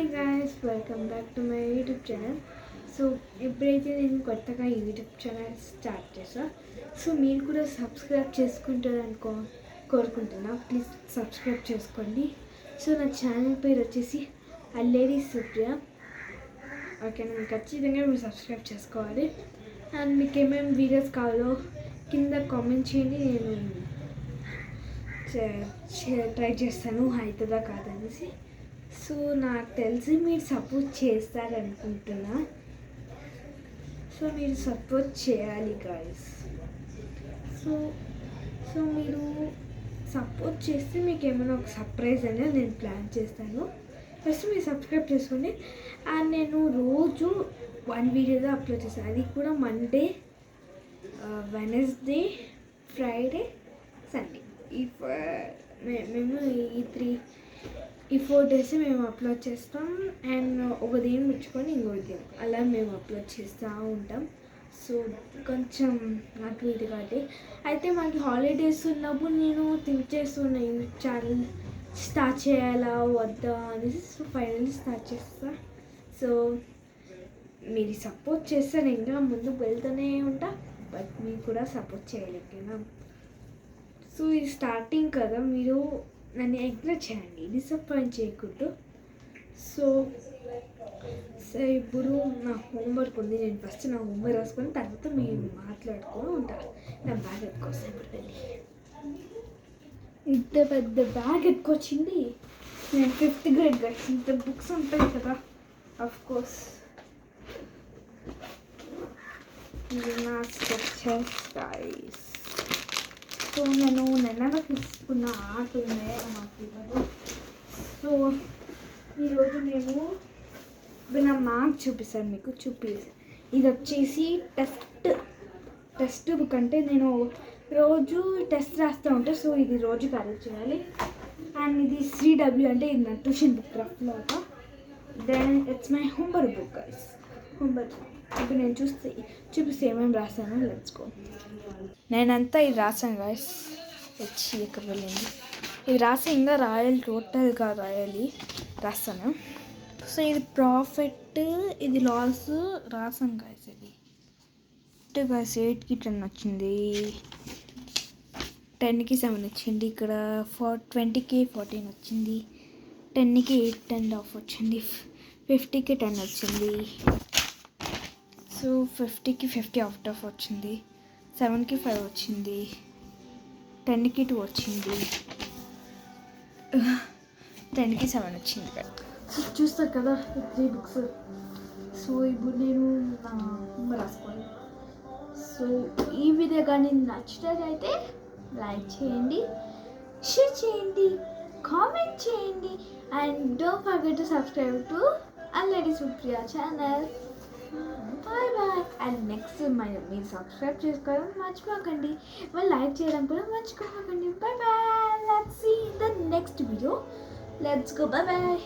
Hi guys, welcome back to my YouTube channel. So ఎప్పుడైతే నేను కొత్తగా యూట్యూబ్ ఛానల్ స్టార్ట్ చేసా, సో మీరు కూడా సబ్స్క్రైబ్ చేసుకుంటారనుకో కోరుకుంటున్నా. ప్లీజ్ సబ్స్క్రైబ్ చేసుకోండి. సో నా ఛానల్ పేరు వచ్చేసి అల్లేడి సుప్రియ. ఓకే, నేను ఖచ్చితంగా మీరు సబ్స్క్రైబ్ చేసుకోవాలి. అండ్ మీకు ఏమేమి వీడియోస్ కావాలో కింద కామెంట్ చేయండి. నేను ట్రై చేస్తాను అవుతుందా కాదనేసి. సో నాకు తెలిసి మీరు సపోర్ట్ చేస్తారనుకుంటున్నా. సో మీరు సపోర్ట్ చేయాలి గాయస్. సో సో మీరు సపోర్ట్ చేస్తే మీకు ఏమైనా ఒక సర్ప్రైజ్ అనేది నేను ప్లాన్ చేస్తాను. ఫస్ట్ మీరు సబ్స్క్రైబ్ చేసుకోండి. అండ్ నేను రోజు 1 వీడియోగా అప్లోడ్ చేస్తాను. అది కూడా మండే, వెనస్డే, ఫ్రైడే, సండే. మేము ఈ 4 డేస్ మేము అప్లోడ్ చేస్తాం. అండ్ ఒక దీన్ని ముచ్చుకొని ఇంకోటి దినం అలా మేము అప్లోడ్ చేస్తూ ఉంటాం. సో కొంచెం అటు ఇది కాబట్టి అయితే మాకు హాలిడేస్ ఉన్నప్పుడు నేను థింక్ చేస్తున్నా యూట్యూబ్ ఛానల్ స్టార్ట్ చేయాలా వద్దా అనేసి. సో ఫైనల్లీ స్టార్ట్ చేస్తా. సో మీరు సపోర్ట్ చేస్తే నేను ఇంకా ముందుకు వెళ్తూనే ఉంటా. బట్ మీరు కూడా సపోర్ట్ చేయలేకపోయినా. సో ఇది స్టార్టింగ్ కదా, మీరు నన్ను ఎంకరేజ్ చేయండి, డిసప్పాయింట్ చేయకూడదు. సో ఇప్పుడు నా హోంవర్క్ ఉంది. నేను ఫస్ట్ నా హోంవర్క్ రాసుకొని తర్వాత మీరు మాట్లాడుకొని ఉంటారు. నా బ్యాగ్ ఎత్తుకొస్తాను ఇప్పుడు వెళ్ళి. ఇంత పెద్ద బ్యాగ్ ఎత్తుకొచ్చింది. నేను 5th గ్రేడ్ గైస్. ఇంత బుక్స్ ఉంటాయి కదా, అఫ్కోర్స్. ఇది నా స్కెచెస్ గైస్. సో నేను నిన్నగా తీసుకున్న ఆర్ట్ ఉంది నాకు ఇవ్వదు. సో ఈరోజు నేను నా మార్క్ చూపిస్తాను మీకు. ఇది వచ్చేసి టెస్ట్ బుక్. అంటే నేను రోజు టెస్ట్ రాస్తూ ఉంటాను. సో ఇది రోజు కరెక్ట్ చేయాలి. అండ్ ఇది 3W అంటే ఇది నా ట్యూషన్ బుక్ రఫ్లో. Then it's my homework book guys. Homework ఇప్పుడు నేను చూపిస్తే ఏమేమి రాస్తాను. Let's go. నేనంతా ఇది రాసాను గాయస్. వచ్చి ఎక్కడ వెళ్ళింది ఇది రాసి ఇంకా రాయాలి, టోటల్గా రాస్తాను. సో ఇది ప్రాఫిట్, ఇది లాస్ రాసాను గాయస్. ఇది గాయస్ 8కి 10 వచ్చింది, 10కి 7 వచ్చింది. ఇక్కడ 20కి 14 వచ్చింది, 10కి 8.5 వచ్చింది, 50కి 10 వచ్చింది. సో 50కి 50 అవుట్ ఆఫ్ వచ్చింది, 7కి 5 వచ్చింది, 10కి 2 వచ్చింది, 10కి 7 వచ్చింది. సో చూస్తారు కదా 3 బుక్స్. సో ఇప్పుడు నేను నా హోంవర్క్ రాసుకోవాలి. సో ఈ వీడియో కానీ నచ్చినట్లయితే లైక్ చేయండి, షేర్ చేయండి, కామెంట్ చేయండి. And don't forget to subscribe to Alledi Supriya channel. Bye bye. And next మీరు సబ్స్క్రైబ్ చేసుకోవడం మర్చిపోకండి, మరి లైక్ చేయడం కూడా మర్చిపోకండి. Bye bye. Let's see in the next video. Let's go. Bye bye.